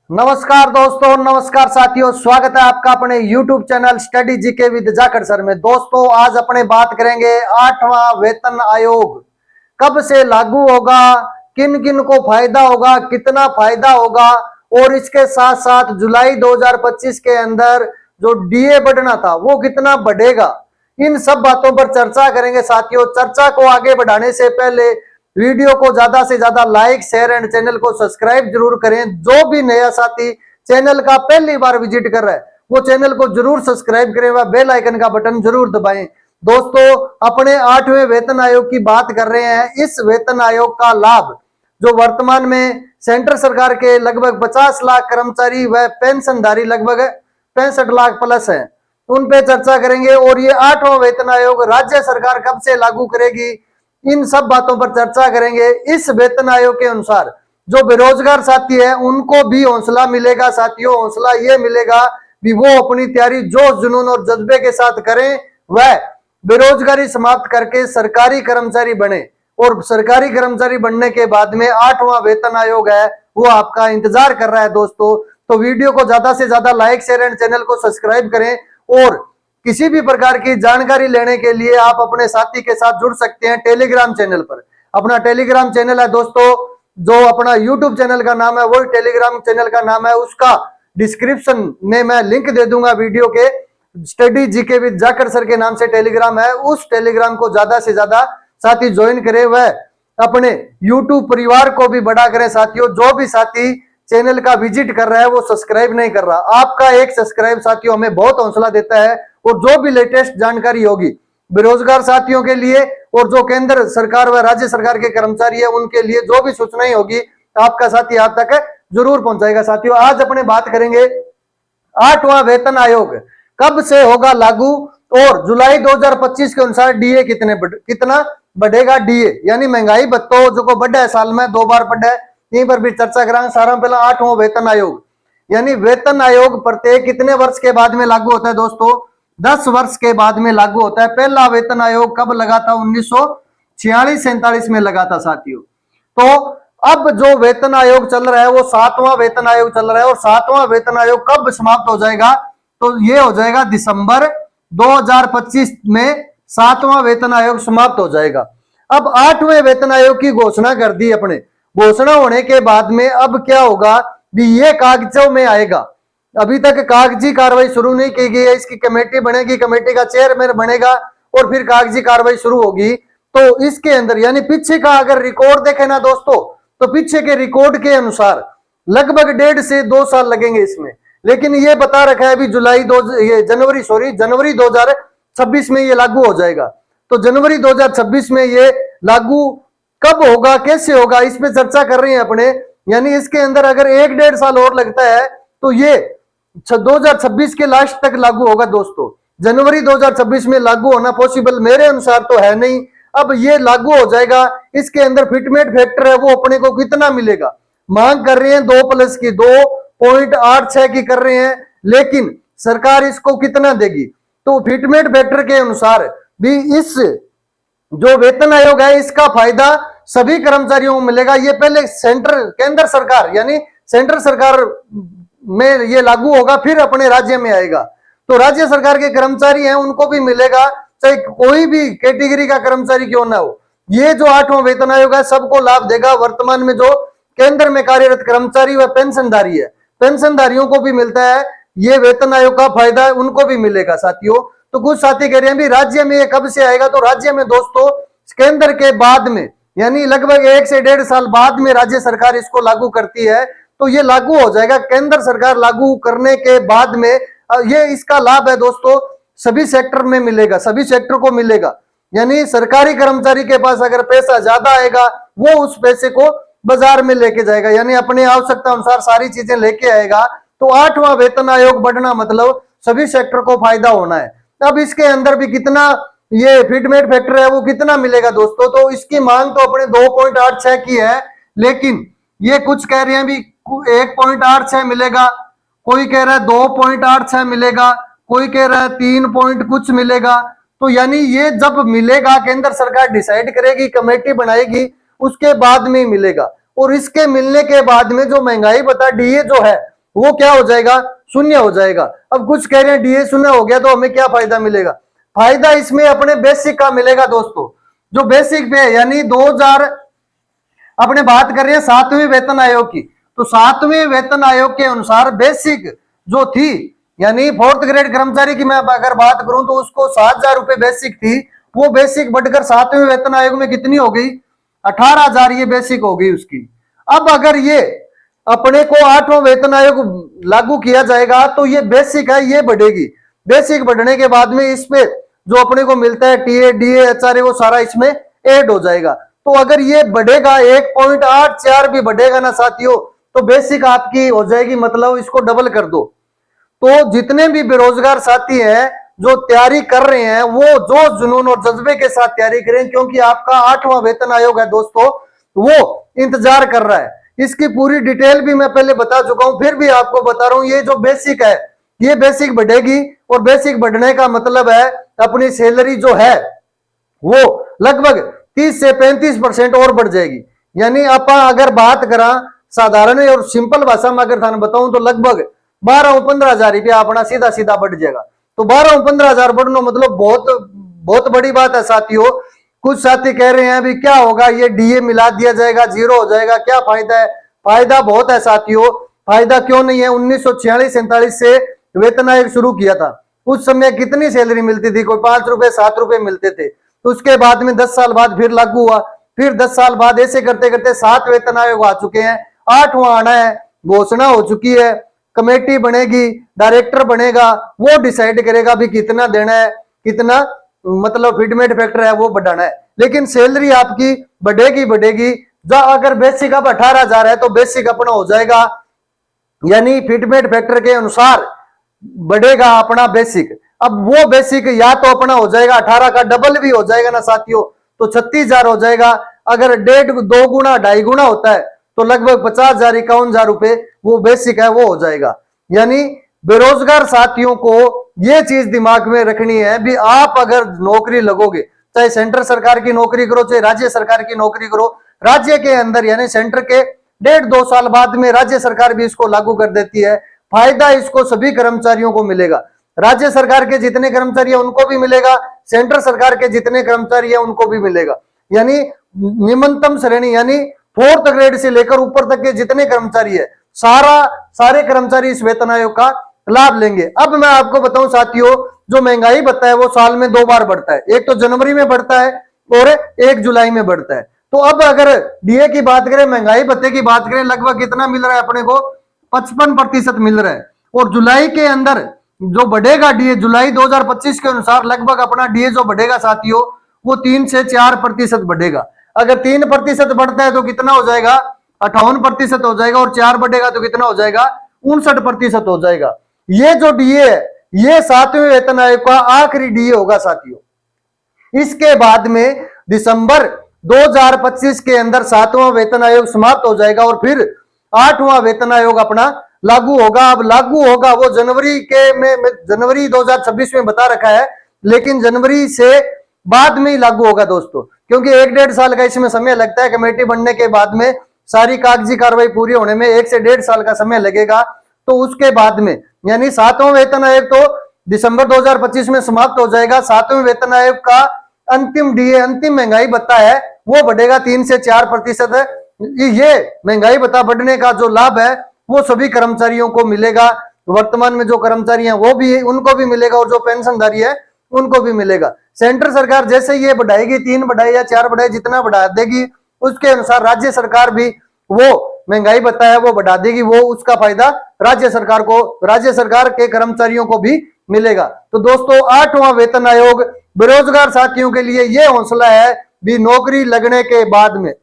नमस्कार दोस्तों, नमस्कार साथियों, स्वागत है आपका अपने YouTube channel study GK with Jakhar sir में। दोस्तों आज अपने बात करेंगे 8वां वेतन आयोग कब से लागू होगा, किन किन को फायदा होगा, कितना फायदा होगा और इसके साथ साथ जुलाई 2025 के अंदर जो डीए बढ़ना था वो कितना बढ़ेगा। इन सब बातों पर चर्चा करेंगे साथियों। चर्चा को आगे बढ़ाने से पहले वीडियो को ज्यादा से ज्यादा लाइक, शेयर एंड चैनल को सब्सक्राइब जरूर करें। जो भी नया साथी चैनल का पहली बार विजिट कर रहा है वो चैनल को जरूर सब्सक्राइब करें व बेल आइकन का बटन जरूर दबाएं। दोस्तों अपने 8वें वेतन आयोग की बात कर रहे हैं। इस वेतन आयोग का लाभ जो वर्तमान में सेंटर सरकार के लगभग 50 लाख कर्मचारी व पेंशनधारी लगभग 65 लाख प्लस है, उन पे चर्चा करेंगे। और ये 8वां वेतन आयोग राज्य सरकार कब से लागू करेगी, इन सब बातों पर चर्चा करेंगे। इस वेतन आयोग के अनुसार जो बेरोजगार साथी है उनको भी हौसला मिलेगा साथियों। हौसला ये मिलेगा कि वो अपनी तैयारी जोश जुनून और जज्बे के साथ करें, वह बेरोजगारी समाप्त करके सरकारी कर्मचारी बने। और सरकारी कर्मचारी बनने के बाद में 8वां वेतन आयोग है वो आपका इंतजार कर रहा है दोस्तों। तो वीडियो को ज्यादा से ज्यादा लाइक, शेयर एंड चैनल को सब्सक्राइब करें। और किसी भी प्रकार की जानकारी लेने के लिए आप अपने साथी के साथ जुड़ सकते हैं टेलीग्राम चैनल पर। अपना टेलीग्राम चैनल है दोस्तों, जो अपना यूट्यूब चैनल का नाम है वही टेलीग्राम चैनल का नाम है। उसका डिस्क्रिप्शन में मैं लिंक दे दूंगा वीडियो के। Study GK with Jakhar sir के नाम से टेलीग्राम है, उस टेलीग्राम को ज्यादा से ज्यादा साथी ज्वाइन करें व अपने यूट्यूब परिवार को भी बड़ा करें साथियों। जो भी साथी चैनल का विजिट कर रहा है वो सब्सक्राइब नहीं कर रहा, आपका एक सब्सक्राइब साथियों हमें बहुत हौसला देता है। और जो भी लेटेस्ट जानकारी होगी बेरोजगार साथियों के लिए और जो केंद्र सरकार व राज्य सरकार के कर्मचारी है उनके लिए जो भी सूचनाएं होगी आपका साथी आप तक जरूर पहुंचाएगा साथियों। आज अपने बात करेंगे 8वां वेतन आयोग कब से होगा लागू और जुलाई 2025 के अनुसार डीए कितना बढ़ेगा। डीए यानी महंगाई भत्तो जो को बढ़ा है, साल में 2 बार बढ़ा है, यहीं पर भी चर्चा करेंगे। सारा पहला 8वां वेतन आयोग यानी वेतन आयोग प्रत्येक कितने वर्ष के बाद में लागू होता है दोस्तों, 10 वर्ष के बाद में लागू होता है। पहला वेतन आयोग कब लगा था, 1946-47 में लगा था साथियों। तो अब जो वेतन आयोग चल रहा है वो 7वां वेतन आयोग चल रहा है। और 7वां वेतन आयोग कब समाप्त हो जाएगा, तो ये हो जाएगा दिसंबर 2025 में 7वां वेतन आयोग समाप्त हो जाएगा। अब 8वें वेतन आयोग की घोषणा कर दी अपने। घोषणा होने के बाद में अब क्या होगा भी ये कागजों में आएगा। अभी तक कागजी कार्रवाई शुरू नहीं की गई है, इसकी कमेटी बनेगी, कमेटी का चेयरमैन बनेगा और फिर कागजी कार्रवाई शुरू होगी। तो इसके अंदर यानी पीछे का अगर रिकॉर्ड देखें ना दोस्तों, तो पीछे के रिकॉर्ड के अनुसार लगभग 1.5 से 2 साल लगेंगे इसमें। लेकिन ये बता रखा है अभी जनवरी 2026 में ये लागू हो जाएगा। तो जनवरी 2026 में ये लागू कब होगा, कैसे होगा, इस पे चर्चा कर रहे हैं अपने। यानी इसके अंदर अगर 1-1.5 साल और लगता है तो ये 2026 के लास्ट तक लागू होगा दोस्तों। जनवरी 2026 में लागू होना पॉसिबल मेरे अनुसार तो है नहीं। अब ये लागू हो जाएगा, इसके अंदर फिटमेंट फैक्टर है वो अपने को कितना मिलेगा, मांग कर रहे हैं 2+ की, 2.86 की कर रहे हैं, लेकिन सरकार इसको कितना देगी। तो फिटमेंट फैक्टर के अनुसार भी इस जो वेतन आयोग है इसका फायदा सभी कर्मचारियों को मिलेगा। ये पहले केंद्र सरकार यानी सेंट्रल सरकार में ये लागू होगा, फिर अपने राज्य में आएगा। तो राज्य सरकार के कर्मचारी हैं उनको भी मिलेगा, चाहे कोई भी कैटेगरी का कर्मचारी क्यों ना हो। ये जो 8वां वेतन आयोग है सबको लाभ देगा। वर्तमान में जो केंद्र में कार्यरत कर्मचारी व पेंशनधारी है, पेंशनधारियों को भी मिलता है ये वेतन आयोग का फायदा, उनको भी मिलेगा साथियों। तो कुछ साथी कह रहे हैं भी राज्य में ये कब से आएगा, तो राज्य में दोस्तों केंद्र के बाद में यानी लगभग 1 से 1.5 साल बाद में राज्य सरकार इसको लागू करती है। तो ये लागू हो जाएगा केंद्र सरकार लागू करने के बाद में। ये इसका लाभ है दोस्तों सभी सेक्टर में मिलेगा, सभी सेक्टर को मिलेगा। यानी सरकारी कर्मचारी के पास अगर पैसा ज्यादा आएगा वो उस पैसे को बाजार में लेके जाएगा, यानी अपने आवश्यकता अनुसार सारी चीजें लेके आएगा। तो 8वां वेतन आयोग बढ़ना मतलब सभी सेक्टर को फायदा होना है। अब इसके अंदर भी कितना ये फिटमेंट फैक्टर है वो कितना मिलेगा दोस्तों, तो इसकी मांग तो अपने 2.86 की है, लेकिन ये कुछ कह रहे हैं भी 1.86 मिलेगा, कोई कह रहा है 2.86 मिलेगा, कोई कह रहा है 3 पॉइंट कुछ मिलेगा। तो यानी ये जब मिलेगा केंद्र सरकार डिसाइड करेगी, कमेटी बनाएगी, उसके बाद में मिलेगा। और इसके मिलने के बाद में जो महंगाई भत्ता डीए जो है वो क्या हो जाएगा, शून्य हो जाएगा। अब कुछ कह रहे हैं डीए शून्य हो गया तो हमें क्या फायदा मिलेगा, फायदा इसमें अपने बेसिक का मिलेगा दोस्तों। जो बेसिक पे यानी 2000 अपने बात कर रहे हैं 7वें वेतन आयोग की, तो 7वें वेतन आयोग के अनुसार बेसिक जो थी यानी 4th ग्रेड कर्मचारी की मैं अगर बात करूं तो उसको 7,000 रुपए बेसिक थी, वो बेसिक बढ़कर 7वें वेतन आयोग में कितनी हो गई, 18,000 ये बेसिक हो गई उसकी। अब अगर ये अपने को 8वां वेतन आयोग लागू किया जाएगा तो ये बेसिक है ये बढ़ेगी। बेसिक बढ़ने के बाद में इस पे जो अपने को मिलता है टीए डीए एचआरए वो सारा इसमें ऐड हो जाएगा। तो अगर ये बढ़ेगा 1.84 भी बढ़ेगा ना साथियों, तो बेसिक आपकी हो जाएगी, मतलब इसको डबल कर दो। तो जितने भी बेरोजगार साथी हैं जो तैयारी कर रहे हैं वो जो जुनून और जज्बे के साथ तैयारी करें, क्योंकि आपका 8वां वेतन आयोग है दोस्तों, वो इंतजार कर रहा है। इसकी पूरी डिटेल भी मैं पहले बता चुका हूं, फिर भी आपको बता रहा हूं। ये जो बेसिक है ये बेसिक बढ़ेगी, और बेसिक बढ़ने का मतलब है अपनी सैलरी जो है वो लगभग 30 से 35% और बढ़ जाएगी। यानी आप अगर बात करा साधारण और सिंपल भाषा में अगर थाने बताऊं तो लगभग 12-15 हजार रुपया अपना सीधा सीधा बढ़ जाएगा। तो 12-15 हजार बढ़ना मतलब बहुत बहुत बड़ी बात है साथियों। कुछ साथी कह रहे हैं अभी क्या होगा, ये डीए मिला दिया जाएगा, जीरो हो जाएगा, क्या फायदा है, फायदा बहुत है साथियों। फायदा क्यों नहीं है, 1946-47 से वेतन आयोग शुरू किया था, उस समय कितनी सैलरी मिलती थी, कोई 5 रुपए 7 रुपए मिलते थे। तो उसके बाद में 10 साल बाद फिर लागू हुआ, फिर 10 साल बाद ऐसे करते करते 7 वेतन आयोग आ चुके हैं, 8वां आना है, घोषणा हो चुकी है, कमेटी बनेगी, डायरेक्टर बनेगा, वो डिसाइड करेगा भी कितना देना है, कितना मतलब फिटमेट फैक्टर है वो बढ़ाना है। लेकिन सैलरी आपकी बढ़ेगी बढ़ेगी। अगर बेसिक अब 18,000 है तो बेसिक अपना हो जाएगा यानी फिटमेट फैक्टर के अनुसार बढ़ेगा अपना बेसिक। अब वो बेसिक या तो अपना हो जाएगा 18 का डबल भी हो जाएगा ना साथियों, तो 36,000 हो जाएगा। अगर 1.5 2 गुना 2.5 गुना होता है तो लगभग 50,000 51,000 रुपए वो बेसिक है वो हो जाएगा। यानी बेरोजगार साथियों को ये चीज दिमाग में रखनी है भी आप अगर नौकरी लगोगे, चाहे सेंटर सरकार की नौकरी करो चाहे राज्य सरकार की नौकरी करो, राज्य के अंदर यानी सेंटर के 1.5-2 साल बाद में राज्य सरकार भी इसको लागू कर देती है। फायदा इसको सभी कर्मचारियों को मिलेगा, राज्य सरकार के जितने कर्मचारी हैं उनको भी मिलेगा, सेंट्रल सरकार के जितने कर्मचारी हैं उनको भी मिलेगा। यानी निम्नतम श्रेणी यानी 4th ग्रेड से लेकर ऊपर तक के जितने कर्मचारी है सारे कर्मचारी इस वेतन आयोग का लाभ लेंगे। अब मैं आपको बताऊं साथियों, जो महंगाई भत्ता है वो साल में 2 बार बढ़ता है, एक तो जनवरी में बढ़ता है और 1 जुलाई में बढ़ता है। तो अब अगर डीए की बात करें, महंगाई भत्ते की बात करें, लगभग कितना मिल रहा है अपने को, 55% मिल रहा है। और जुलाई के अंदर जो बढ़ेगा डीए, जुलाई 2025 के अनुसार लगभग अपना डीए जो बढ़ेगा साथियों वो 3 से 4% बढ़ेगा। अगर 3% बढ़ता है तो कितना हो जाएगा, 58% हो जाएगा, और 4 बढ़ेगा तो कितना हो जाएगा, 59% हो जाएगा। ये जो डीए है ये 7वें वेतन आयोग का आखिरी डीए होगा साथियों। इसके बाद में दिसंबर 2025 के अंदर 7वां वेतन आयोग समाप्त हो जाएगा और फिर 8वां वेतन आयोग अपना लागू होगा। अब लागू होगा वो जनवरी 2026 में बता रखा है, लेकिन जनवरी से बाद में ही लागू होगा दोस्तों, क्योंकि 1-1.5 साल का इसमें समय लगता है। कमेटी बनने के बाद में सारी कागजी कार्रवाई पूरी होने में 1 से 1.5 साल का समय लगेगा। तो उसके बाद में यानी 7वां वेतन आयोग तो दिसंबर 2025 में समाप्त हो जाएगा। 7वें वेतन आयोग का अंतिम डीए अंतिम महंगाई भत्ता है वो बढ़ेगा 3 से 4%। ये महंगाई भत्ता बढ़ने का जो लाभ है वो सभी कर्मचारियों को मिलेगा। वर्तमान में जो कर्मचारी हैं वो भी उनको भी मिलेगा, और जो पेंशनधारी है उनको भी मिलेगा। सेंट्रल सरकार जैसे ये बढ़ाएगी, 3 बढ़ाए या 4 बढ़ाए, जितना बढ़ा देगी उसके अनुसार राज्य सरकार भी वो महंगाई भत्ता है वो बढ़ा देगी, वो उसका फायदा राज्य सरकार के कर्मचारियों को भी मिलेगा। तो दोस्तों 8वां वेतन आयोग बेरोजगार साथियों के लिए ये हौसला है भी नौकरी लगने के बाद में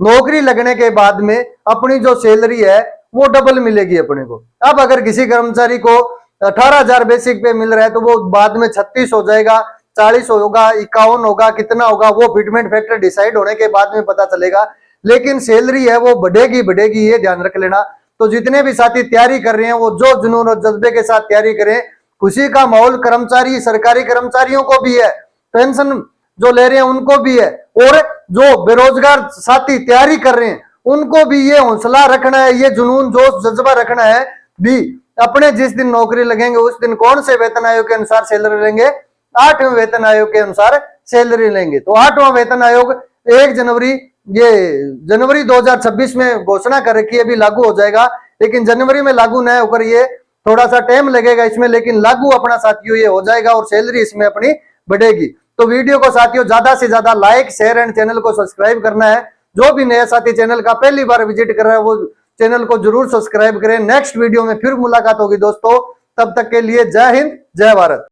नौकरी लगने के बाद में अपनी जो सैलरी है वो डबल मिलेगी अपने को। अब अगर किसी कर्मचारी को 18,000 बेसिक पे मिल रहा है तो वो बाद में 36 हो जाएगा, 40 होगा, 51 होगा, कितना होगा वो फिटमेंट फैक्टर डिसाइड होने के बाद में पता चलेगा। लेकिन सैलरी है वो बढ़ेगी, ये ध्यान रख लेना। तो जितने भी साथी तैयारी कर रहे हैं वो जो जुनून और जज्बे के साथ तैयारी करें। खुशी का माहौल कर्मचारी सरकारी कर्मचारियों को भी है, पेंशन जो ले रहे हैं उनको भी है, और जो बेरोजगार साथी तैयारी कर रहे हैं उनको भी ये हौसला रखना है, ये जुनून जोश जज्बा रखना है भी अपने जिस दिन नौकरी लगेंगे उस दिन कौन से वेतन आयोग के अनुसार सैलरी लेंगे, 8वें वेतन आयोग के अनुसार सैलरी लेंगे। तो 8वां वेतन आयोग 1 जनवरी ये जनवरी 2026 में घोषणा कर रखी है, अभी लागू हो जाएगा, लेकिन जनवरी में लागू न होकर ये थोड़ा सा टाइम लगेगा इसमें, लेकिन लागू अपना साथियों ये हो जाएगा और सैलरी इसमें अपनी बढ़ेगी। तो वीडियो को साथियों ज्यादा से ज्यादा लाइक शेयर एंड चैनल को सब्सक्राइब करना है। जो भी नया साथी चैनल का पहली बार विजिट कर रहा है वो चैनल को जरूर सब्सक्राइब करें। नेक्स्ट वीडियो में फिर मुलाकात होगी दोस्तों, तब तक के लिए जय हिंद जय भारत।